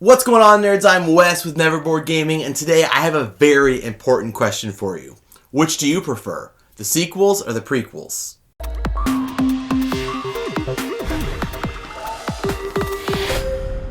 What's going on, nerds? I'm Wes with Neverboard Gaming, and today I have a very important question for you. Which do you prefer, the sequels or the prequels?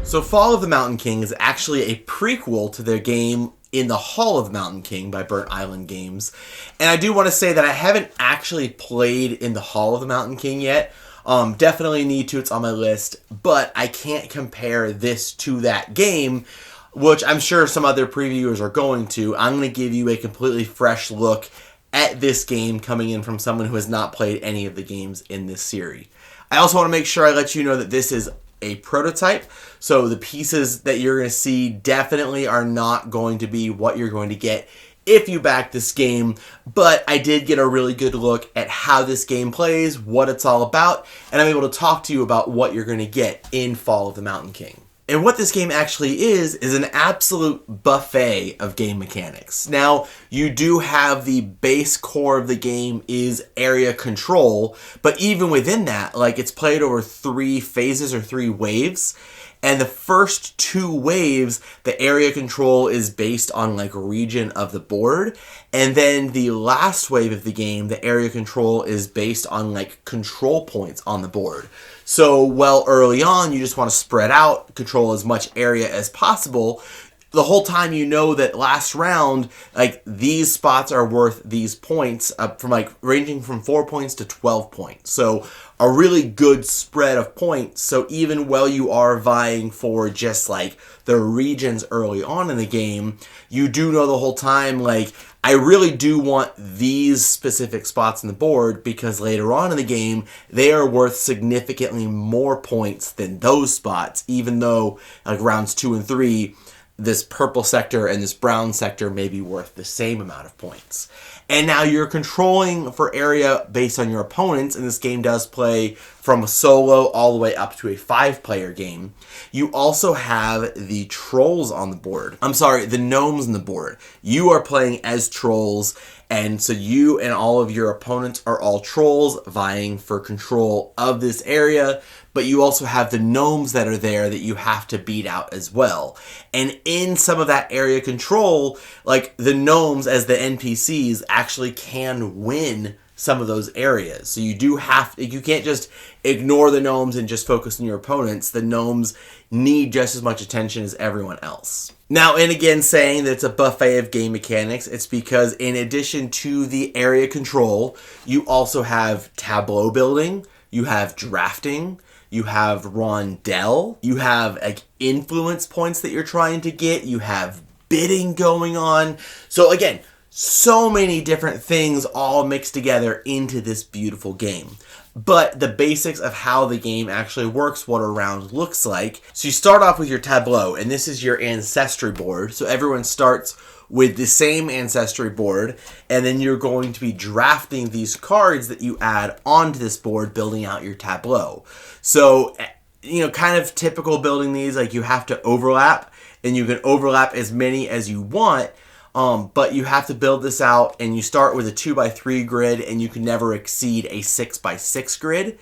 So Fall of the Mountain King is actually a prequel to their game In the Hall of the Mountain King by Burnt Island Games. And I do want to say that I haven't actually played In the Hall of the Mountain King yet. Definitely need to, it's on my list, but I can't compare this to that game, which I'm sure some other previewers are going to. I'm going to give you a completely fresh look at this game coming in from someone who has not played any of the games in this series. I also want to make sure I let you know that this is a prototype, so the pieces that you're going to see definitely are not going to be what you're going to get if you back this game, but I did get a really good look at how this game plays, what it's all about, and I'm able to talk to you about what you're going to get in Fall of the Mountain King. And what this game actually is an absolute buffet of game mechanics. Now, you do have the base core of the game is area control, but even within that, like, it's played over 3 phases or 3 waves. And the first 2 waves, the area control is based on like region of the board. And then the last wave of the game, the area control is based on like control points on the board. So while early on you just want to spread out, control as much area as possible, the whole time you know that last round, like, these spots are worth these points, from like ranging from 4 points to 12 points. So a really good spread of points. So even while you are vying for just like the regions early on in the game, you do know the whole time, like, I really do want these specific spots on the board because later on in the game, they are worth significantly more points than those spots, even though like rounds 2 and 3, this purple sector and this brown sector may be worth the same amount of points. And now you're controlling for area based on your opponents, and this game does play from a solo all the way up to a 5-player game. You also have the trolls on the board. The gnomes on the board. You are playing as trolls, and so you and all of your opponents are all trolls vying for control of this area, but you also have the gnomes that are there that you have to beat out as well. And in some of that area control, like, the gnomes as the NPCs actually can win some of those areas. So you can't just ignore the gnomes and just focus on your opponents. The gnomes need just as much attention as everyone else. Now, and again, saying that it's a buffet of game mechanics, it's because in addition to the area control, you also have tableau building, you have drafting, you have rondel, you have like influence points that you're trying to get, you have bidding going on. So again, so many different things all mixed together into this beautiful game. But the basics of how the game actually works, what a round looks like. So you start off with your tableau, and this is your ancestry board. So everyone starts with the same ancestry board, and then you're going to be drafting these cards that you add onto this board, building out your tableau. So, kind of typical building these, like, you have to overlap, and you can overlap as many as you want. But you have to build this out, and you start with a 2x3 grid, and you can never exceed a 6x6 grid.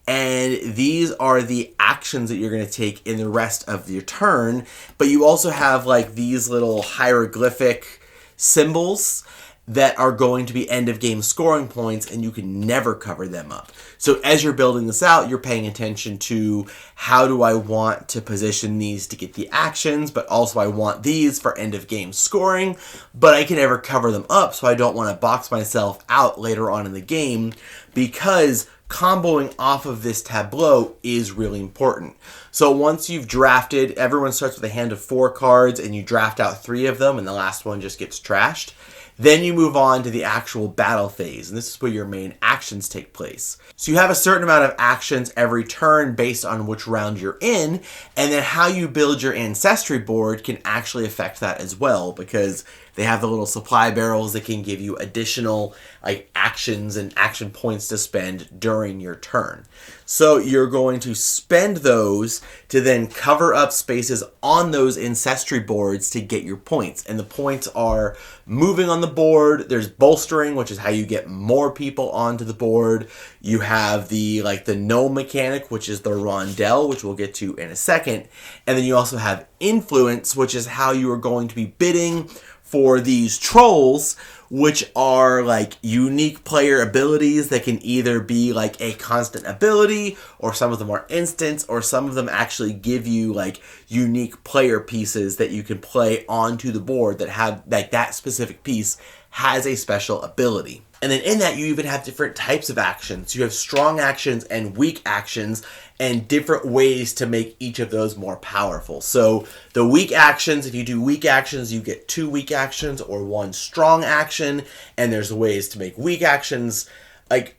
And these are the actions that you're going to take in the rest of your turn. But you also have like these little hieroglyphic symbols that are going to be end of game scoring points, and you can never cover them up. So as you're building this out, you're paying attention to how do I want to position these to get the actions, but also I want these for end of game scoring, but I can never cover them up, so I don't want to box myself out later on in the game, because comboing off of this tableau is really important. So once you've drafted, everyone starts with a hand of 4 cards, and you draft out 3 of them, and the last one just gets trashed. Then you move on to the actual battle phase, and this is where your main actions take place. So you have a certain amount of actions every turn based on which round you're in, and then how you build your ancestry board can actually affect that as well, because They have the little supply barrels that can give you additional like actions and action points to spend during your turn. So you're going to spend those to then cover up spaces on those ancestry boards to get your points. And the points are moving on the board. There's bolstering, which is how you get more people onto the board. You have the gnome mechanic, which is the rondel, which we'll get to in a second. And then you also have influence, which is how you are going to be bidding for these trolls, which are like unique player abilities that can either be like a constant ability, or some of them are instants, or some of them actually give you like unique player pieces that you can play onto the board that have like that specific piece has a special ability. And then in that, you even have different types of actions. You have strong actions and weak actions, and different ways to make each of those more powerful. So the weak actions, if you do weak actions, you get 2 weak actions or 1 strong action. And there's ways to make weak actions, like,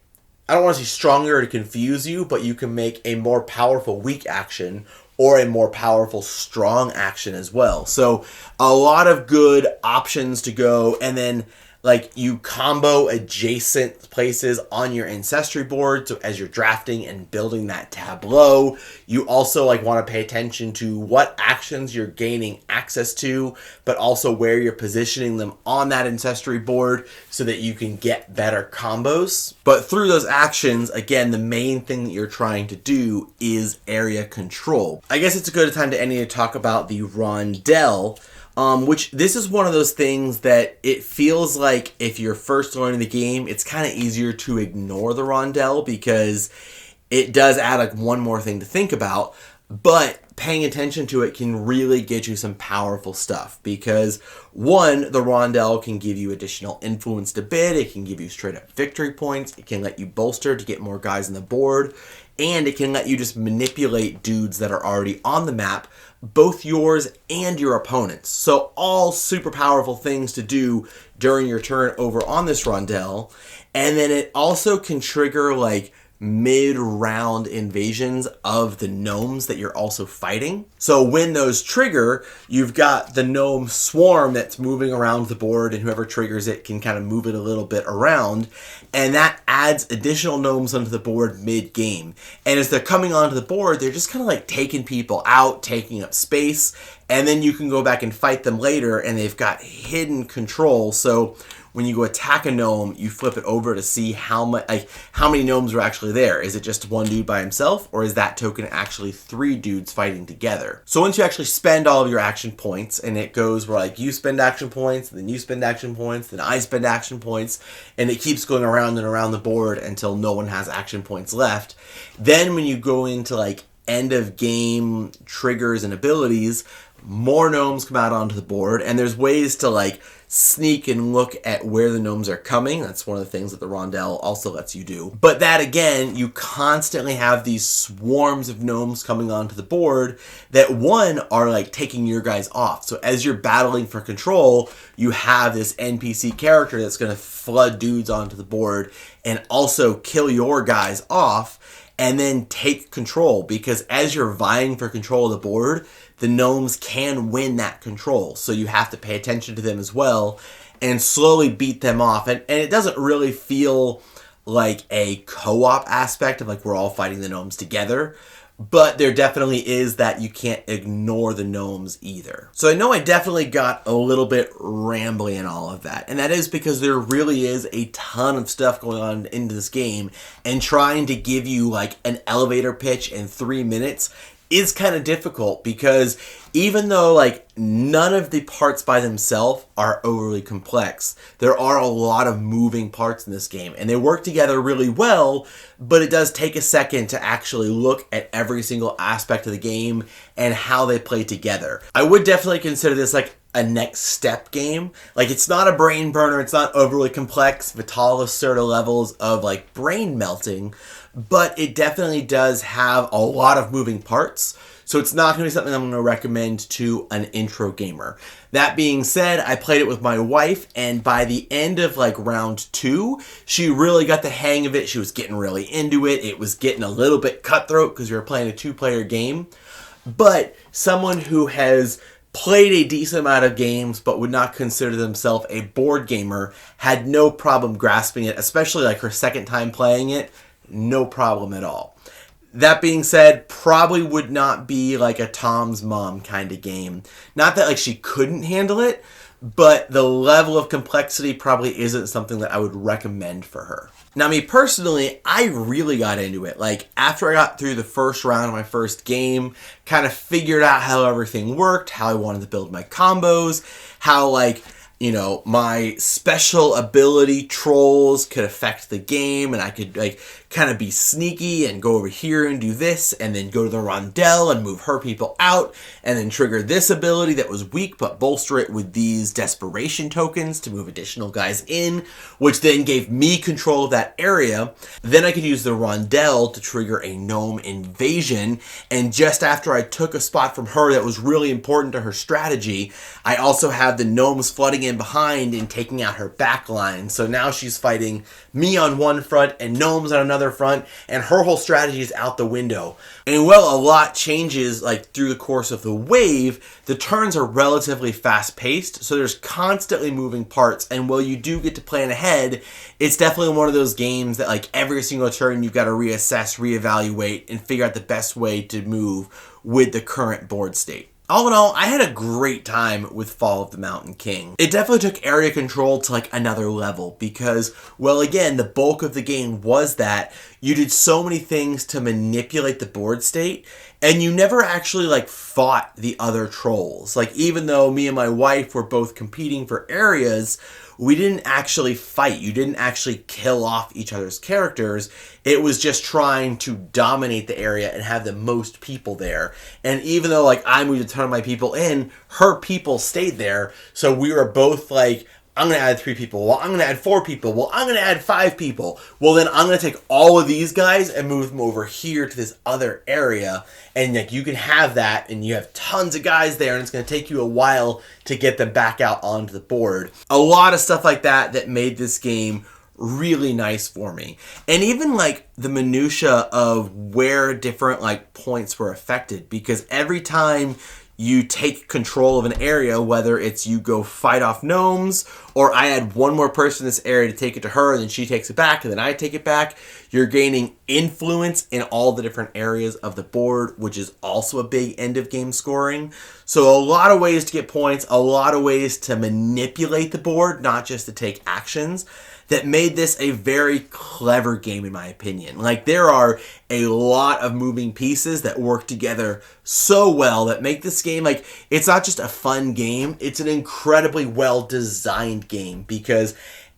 I don't want to say stronger to confuse you, but you can make a more powerful weak action or a more powerful strong action as well. So a lot of good options to go. And then like you combo adjacent places on your ancestry board. So as you're drafting and building that tableau, you also like want to pay attention to what actions you're gaining access to, but also where you're positioning them on that ancestry board so that you can get better combos. But through those actions, again, the main thing that you're trying to do is area control. I guess it's a good time to end to talk about the rondel. Which this is one of those things that it feels like if you're first learning the game, it's kind of easier to ignore the rondel because it does add like one more thing to think about, but paying attention to it can really get you some powerful stuff because one, the rondel can give you additional influence to bid, it can give you straight up victory points, it can let you bolster to get more guys on the board, and it can let you just manipulate dudes that are already on the map, both yours and your opponent's. So all super powerful things to do during your turn over on this rondel. And then it also can trigger like mid-round invasions of the gnomes that you're also fighting. So when those trigger, you've got the gnome swarm that's moving around the board, and whoever triggers it can kind of move it a little bit around, and that adds additional gnomes onto the board mid-game. And as they're coming onto the board, they're just kind of like taking people out, taking up space, and then you can go back and fight them later, and they've got hidden control. So when you go attack a gnome, you flip it over to see how many gnomes are actually there. Is it just one dude by himself, or is that token actually 3 dudes fighting together? So once you actually spend all of your action points, and it goes where like you spend action points, then you spend action points, then I spend action points, and it keeps going around and around the board until no one has action points left. Then when you go into like end of game triggers and abilities, more gnomes come out onto the board, and there's ways to like sneak and look at where the gnomes are coming. That's one of the things that the rondel also lets you do. But that again, you constantly have these swarms of gnomes coming onto the board that one are like taking your guys off. So as you're battling for control, you have this NPC character that's going to flood dudes onto the board and also kill your guys off and then take control, because as you're vying for control of the board, the gnomes can win that control. So you have to pay attention to them as well and slowly beat them off. And it doesn't really feel like a co-op aspect of like we're all fighting the gnomes together, but there definitely is that you can't ignore the gnomes either. So I know I definitely got a little bit rambly in all of that, and that is because there really is a ton of stuff going on into this game, and trying to give you like an elevator pitch in 3 minutes is kind of difficult, because even though like none of the parts by themselves are overly complex, there are a lot of moving parts in this game, and they work together really well, but it does take a second to actually look at every single aspect of the game and how they play together. I would definitely consider this like a next step game. Like, it's not a brain burner, it's not overly complex, Vitalis sort of levels of like brain melting, but it definitely does have a lot of moving parts. So it's not going to be something I'm going to recommend to an intro gamer. That being said, I played it with my wife, and by the end of like round 2, she really got the hang of it. She was getting really into it. It was getting a little bit cutthroat because we were playing a 2-player game. But someone who has played a decent amount of games but would not consider themselves a board gamer, had no problem grasping it, especially like her second time playing it, no problem at all. That being said, probably would not be like a Tom's Mom kind of game. Not that like she couldn't handle it, but the level of complexity probably isn't something that I would recommend for her. Now, me personally, I really got into it. Like, after I got through the first round of my first game, kind of figured out how everything worked, how I wanted to build my combos, how, like, you know, my special ability trolls could affect the game, and I could, like, kind of be sneaky and go over here and do this, and then go to the rondelle and move her people out, and then trigger this ability that was weak, but bolster it with these desperation tokens to move additional guys in, which then gave me control of that area. Then I could use the rondelle to trigger a gnome invasion, and just after I took a spot from her that was really important to her strategy, I also have the gnomes flooding in behind and taking out her back line. So now she's fighting me on one front and gnomes on another front, and her whole strategy is out the window. And while a lot changes like through the course of the wave, the turns are relatively fast paced, so there's constantly moving parts, and while you do get to plan ahead, it's definitely one of those games that like every single turn you've got to reassess, reevaluate, and figure out the best way to move with the current board state. All in all, I had a great time with Fall of the Mountain King. It definitely took area control to like another level because, well, again, the bulk of the game was that you did so many things to manipulate the board state, and you never actually like fought the other trolls. Like, even though me and my wife were both competing for areas, we didn't actually fight. You didn't actually kill off each other's characters. It was just trying to dominate the area and have the most people there. And even though like I moved a ton of my people in, her people stayed there. So we were both like, I'm going to add 3 people. Well, I'm going to add 4 people. Well, I'm going to add 5 people. Well, then I'm going to take all of these guys and move them over here to this other area. And like you can have that, and you have tons of guys there, and it's going to take you a while to get them back out onto the board. A lot of stuff like that that made this game really nice for me. And even like the minutia of where different like points were affected, because every time you take control of an area, whether it's you go fight off gnomes, or I add one more person in this area to take it to her, and then she takes it back, and then I take it back, you're gaining influence in all the different areas of the board, which is also a big end of game scoring. So a lot of ways to get points, a lot of ways to manipulate the board, not just to take actions, that made this a very clever game in my opinion. Like, there are a lot of moving pieces that work together so well that make this game, like, it's not just a fun game, it's an incredibly well designed game, because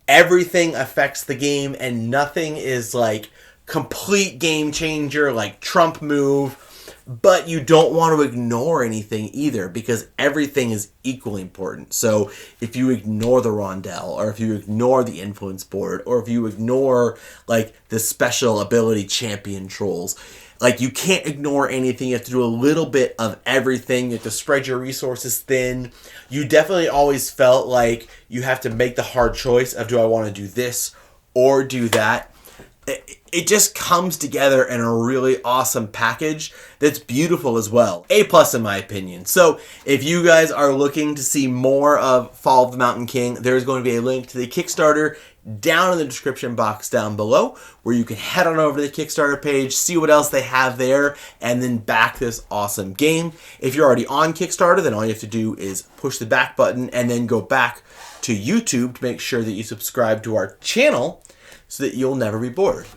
everything affects the game and nothing is like complete game changer, like Trump move, but you don't want to ignore anything either, because everything is equally important. So if you ignore the rondelle, or if you ignore the influence board, or if you ignore like the special ability champion trolls, like you can't ignore anything. You have to do a little bit of everything. You have to spread your resources thin. You definitely always felt like you have to make the hard choice of, do I want to do this or do that? It just comes together in a really awesome package that's beautiful as well. A+ in my opinion. So if you guys are looking to see more of Fall of the Mountain King, there's going to be a link to the Kickstarter down in the description box down below, where you can head on over to the Kickstarter page, see what else they have there, and then back this awesome game. If you're already on Kickstarter, then all you have to do is push the back button and then go back to YouTube to make sure that you subscribe to our channel so that you'll never be bored.